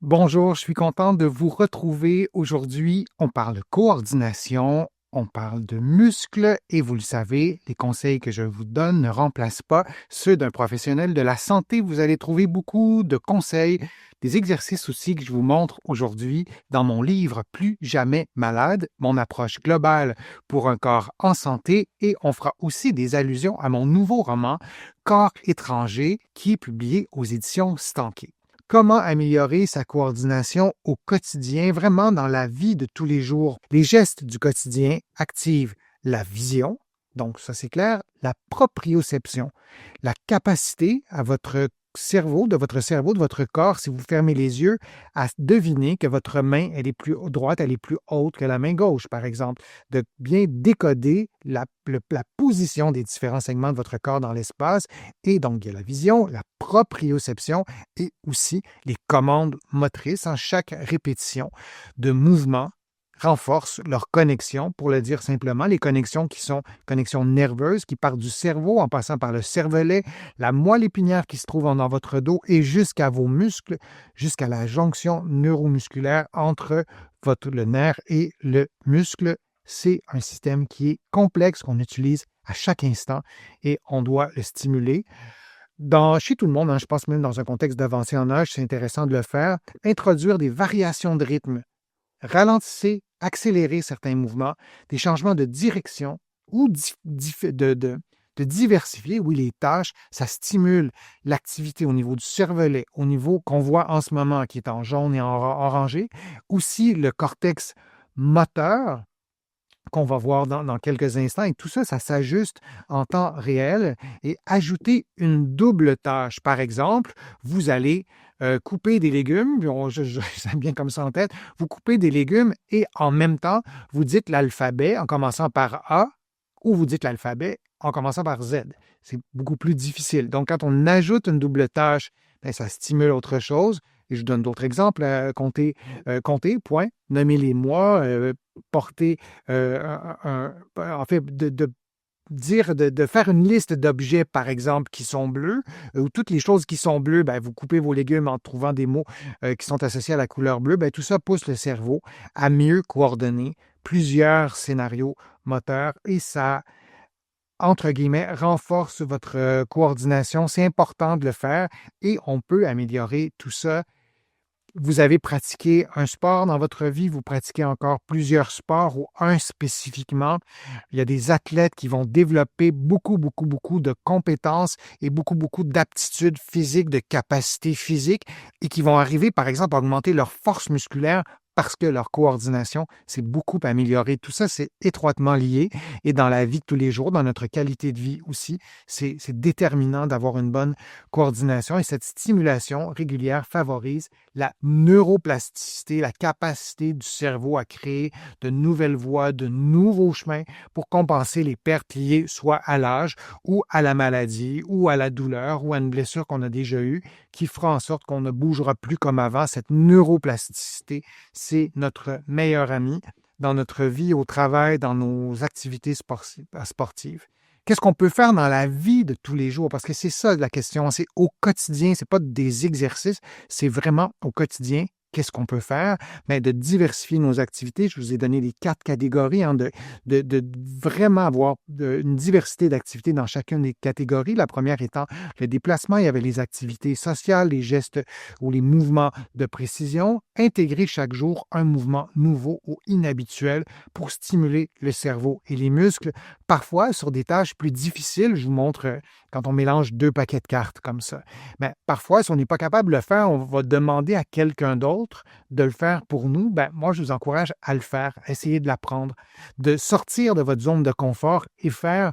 Bonjour, je suis content de vous retrouver aujourd'hui. On parle coordination, on parle de muscles et vous le savez, les conseils que je vous donne ne remplacent pas ceux d'un professionnel de la santé. Vous allez trouver beaucoup de conseils, des exercices aussi que je vous montre aujourd'hui dans mon livre Plus jamais malade, mon approche globale pour un corps en santé et on fera aussi des allusions à mon nouveau roman Corps étranger qui est publié aux éditions Stanké. Comment améliorer sa coordination au quotidien, vraiment dans la vie de tous les jours? Les gestes du quotidien activent la vision, donc ça c'est clair, la proprioception, la capacité à votre cerveau, de votre corps, si vous fermez les yeux, à deviner que votre main, elle est plus droite, elle est plus haute que la main gauche, par exemple, de bien décoder la position des différents segments de votre corps dans l'espace. Et donc, il y a la vision, la proprioception et aussi les commandes motrices. Chaque répétition de mouvement renforce leur connexion, pour le dire simplement, les connexions qui sont connexions nerveuses, qui partent du cerveau en passant par le cervelet, la moelle épinière qui se trouve dans votre dos et jusqu'à vos muscles, jusqu'à la jonction neuromusculaire entre le nerf et le muscle. C'est un système qui est complexe, qu'on utilise à chaque instant et on doit le stimuler. Chez tout le monde, je pense même dans un contexte d'avancée en âge, c'est intéressant de le faire. Introduire des variations de rythme. Ralentissez, accélérez certains mouvements, des changements de direction ou de diversifier, oui, les tâches. Ça stimule l'activité au niveau du cervelet, au niveau qu'on voit en ce moment qui est en jaune et en orangé. Aussi le cortex moteur, qu'on va voir dans quelques instants. Et tout ça, ça s'ajuste en temps réel. Et ajouter une double tâche. Par exemple, vous allez couper des légumes, j'aime bien comme ça en tête, vous coupez des légumes et en même temps, vous dites l'alphabet en commençant par A ou vous dites l'alphabet en commençant par Z. C'est beaucoup plus difficile. Donc, quand on ajoute une double tâche, bien, ça stimule autre chose. Et je vous donne d'autres exemples. Compter, point, nommer les mois, porter, en fait, de faire une liste d'objets, par exemple, qui sont bleus, ou toutes les choses qui sont bleues, ben, vous coupez vos légumes en trouvant des mots qui sont associés à la couleur bleue, ben, tout ça pousse le cerveau à mieux coordonner plusieurs scénarios moteurs et ça, entre guillemets, renforce votre coordination. C'est important de le faire et on peut améliorer tout ça. Vous avez pratiqué un sport dans votre vie, vous pratiquez encore plusieurs sports ou un spécifiquement. Il y a des athlètes qui vont développer beaucoup, beaucoup, beaucoup de compétences et beaucoup, beaucoup d'aptitudes physiques, de capacités physiques et qui vont arriver, par exemple, à augmenter leur force musculaire parce que leur coordination s'est beaucoup améliorée. Tout ça, c'est étroitement lié et dans la vie de tous les jours, dans notre qualité de vie aussi, c'est déterminant d'avoir une bonne coordination et cette stimulation régulière favorise la neuroplasticité, la capacité du cerveau à créer de nouvelles voies, de nouveaux chemins pour compenser les pertes liées soit à l'âge ou à la maladie ou à la douleur ou à une blessure qu'on a déjà eue qui fera en sorte qu'on ne bougera plus comme avant. Cette neuroplasticité, c'est notre meilleur ami dans notre vie, au travail, dans nos activités sportives. Qu'est-ce qu'on peut faire dans la vie de tous les jours? Parce que c'est ça la question, c'est au quotidien, c'est pas des exercices, c'est vraiment au quotidien. Qu'est-ce qu'on peut faire? Mais de diversifier nos activités. Je vous ai donné les 4 catégories, de vraiment avoir une diversité d'activités dans chacune des catégories. La première étant le déplacement. Il y avait les activités sociales, les gestes ou les mouvements de précision. Intégrer chaque jour un mouvement nouveau ou inhabituel pour stimuler le cerveau et les muscles. Parfois, sur des tâches plus difficiles, je vous montre quand on mélange 2 paquets de cartes comme ça. Mais parfois, si on n'est pas capable de le faire, on va demander à quelqu'un d'autre de le faire pour nous. Ben, moi, je vous encourage à le faire, à essayer de l'apprendre, de sortir de votre zone de confort et faire,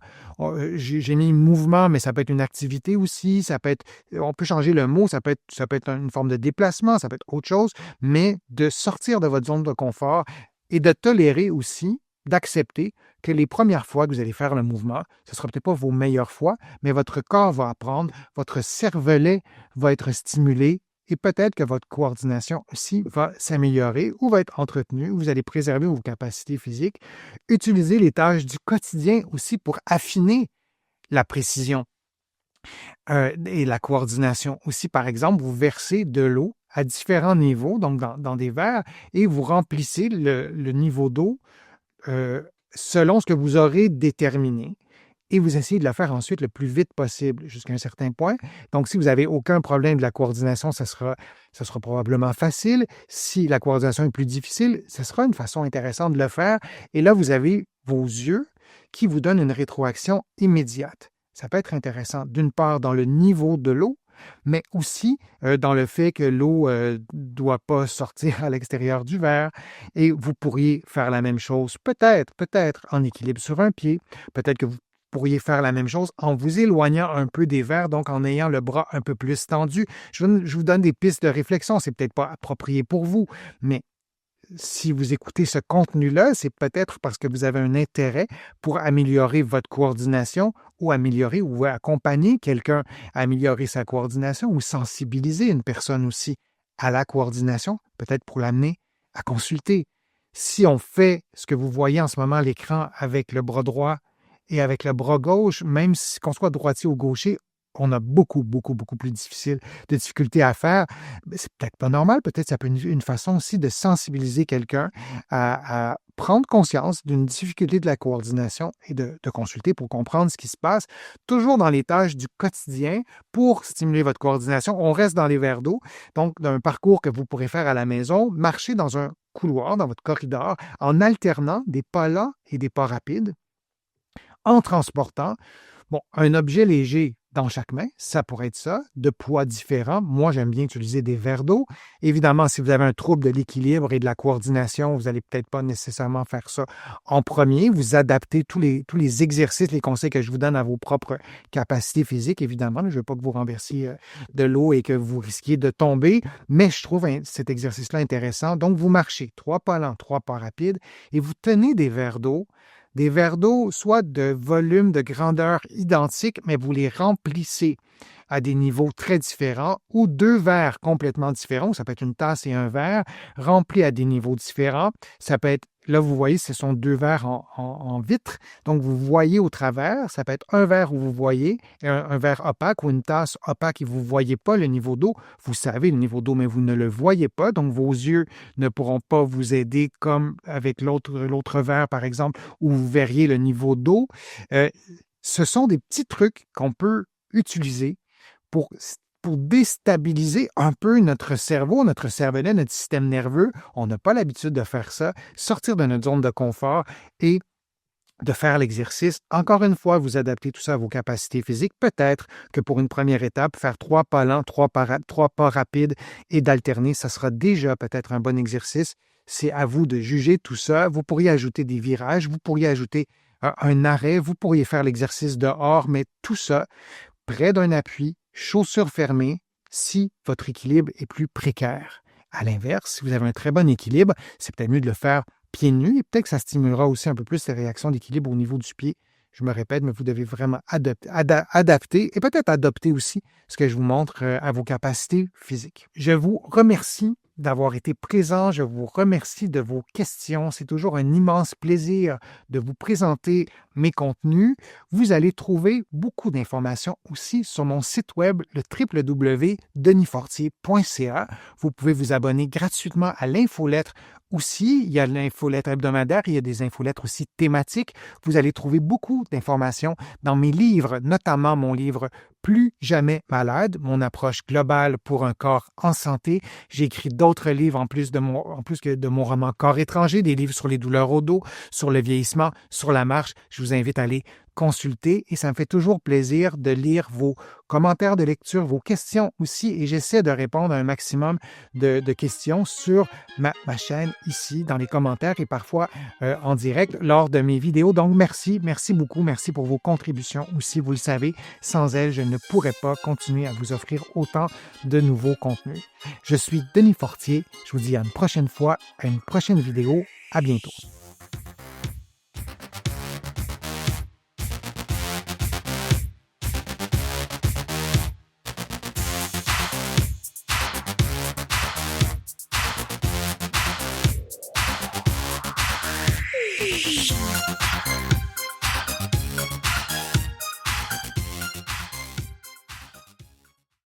j'ai mis mouvement, mais ça peut être une activité aussi, ça peut être, on peut changer le mot, ça peut être une forme de déplacement, ça peut être autre chose, mais de sortir de votre zone de confort et de tolérer aussi, d'accepter que les premières fois que vous allez faire le mouvement, ce ne sera peut-être pas vos meilleures fois, mais votre corps va apprendre, votre cervelet va être stimulé et peut-être que votre coordination aussi va s'améliorer ou va être entretenue, vous allez préserver vos capacités physiques. Utilisez les tâches du quotidien aussi pour affiner la précision et la coordination. Aussi, par exemple, vous versez de l'eau à différents niveaux, donc dans des verres, et vous remplissez le niveau d'eau selon ce que vous aurez déterminé. Et vous essayez de le faire ensuite le plus vite possible jusqu'à un certain point. Donc, si vous n'avez aucun problème de la coordination, ça sera probablement facile. Si la coordination est plus difficile, ce sera une façon intéressante de le faire. Et là, vous avez vos yeux qui vous donnent une rétroaction immédiate. Ça peut être intéressant, d'une part, dans le niveau de l'eau, mais aussi dans le fait que l'eau ne doit pas sortir à l'extérieur du verre. Et vous pourriez faire la même chose, peut-être en équilibre sur un pied. Peut-être que vous pourriez faire la même chose en vous éloignant un peu des verres, donc en ayant le bras un peu plus tendu. Je vous donne des pistes de réflexion. C'est peut-être pas approprié pour vous, mais si vous écoutez ce contenu-là, c'est peut-être parce que vous avez un intérêt pour améliorer votre coordination ou améliorer ou accompagner quelqu'un à améliorer sa coordination ou sensibiliser une personne aussi à la coordination, peut-être pour l'amener à consulter. Si on fait ce que vous voyez en ce moment à l'écran avec le bras droit et avec le bras gauche, même si qu'on soit droitier ou gaucher, on a beaucoup plus de difficultés à faire. C'est peut-être pas normal, peut-être ça peut être une façon aussi de sensibiliser quelqu'un à prendre conscience d'une difficulté de la coordination et de consulter pour comprendre ce qui se passe, toujours dans les tâches du quotidien pour stimuler votre coordination. On reste dans les verres d'eau, donc d'un parcours que vous pourrez faire à la maison, marcher dans un couloir, dans votre corridor, en alternant des pas lents et des pas rapides, en transportant un objet léger dans chaque main, ça pourrait être ça, de poids différents. Moi, j'aime bien utiliser des verres d'eau. Évidemment, si vous avez un trouble de l'équilibre et de la coordination, vous n'allez peut-être pas nécessairement faire ça en premier. Vous adaptez tous les exercices, les conseils que je vous donne à vos propres capacités physiques. Évidemment, je ne veux pas que vous renversiez de l'eau et que vous risquiez de tomber, mais je trouve cet exercice-là intéressant. Donc, vous marchez 3 pas lents, 3 pas rapides et vous tenez des verres d'eau. Des verres d'eau, soit de volume, de grandeur identique, mais vous les remplissez à des niveaux très différents, ou 2 verres complètement différents, ça peut être une tasse et un verre, remplis à des niveaux différents. Ça peut être, là vous voyez, ce sont 2 verres en vitre, donc vous voyez au travers. Ça peut être un verre où vous voyez, un verre opaque ou une tasse opaque et vous ne voyez pas le niveau d'eau. Vous savez le niveau d'eau, mais vous ne le voyez pas, donc vos yeux ne pourront pas vous aider comme avec l'autre verre, par exemple, où vous verriez le niveau d'eau. Ce sont des petits trucs qu'on peut utiliser pour déstabiliser un peu notre cerveau, notre cervelet, notre système nerveux. On n'a pas l'habitude de faire ça, sortir de notre zone de confort et de faire l'exercice. Encore une fois, vous adaptez tout ça à vos capacités physiques. Peut-être que pour une première étape, faire 3 pas lents, 3 pas rapides et d'alterner, ça sera déjà peut-être un bon exercice. C'est à vous de juger tout ça. Vous pourriez ajouter des virages, vous pourriez ajouter un arrêt, vous pourriez faire l'exercice dehors, mais tout ça près d'un appui, chaussures fermées, si votre équilibre est plus précaire. À l'inverse, si vous avez un très bon équilibre, c'est peut-être mieux de le faire pieds nus et peut-être que ça stimulera aussi un peu plus les réactions d'équilibre au niveau du pied. Je me répète, mais vous devez vraiment adapter et peut-être adopter aussi ce que je vous montre à vos capacités physiques. Je vous remercie d'avoir été présent. Je vous remercie de vos questions. C'est toujours un immense plaisir de vous présenter mes contenus. Vous allez trouver beaucoup d'informations aussi sur mon site web, le www.denisfortier.ca. Vous pouvez vous abonner gratuitement à l'infolettre aussi. Il y a l'infolettre hebdomadaire, il y a des infolettres aussi thématiques. Vous allez trouver beaucoup d'informations dans mes livres, notamment mon livre Plus jamais malade, mon approche globale pour un corps en santé. J'ai écrit d'autres livres en plus que de mon roman Corps étranger, des livres sur les douleurs au dos, sur le vieillissement, sur la marche. Je vous invite à aller consulter et ça me fait toujours plaisir de lire vos commentaires de lecture, vos questions aussi et j'essaie de répondre à un maximum de questions sur ma chaîne ici dans les commentaires et parfois en direct lors de mes vidéos. Donc merci beaucoup, merci pour vos contributions aussi, vous le savez, sans elles, je ne pourrais pas continuer à vous offrir autant de nouveaux contenus. Je suis Denis Fortier, je vous dis à une prochaine fois, à une prochaine vidéo, à bientôt.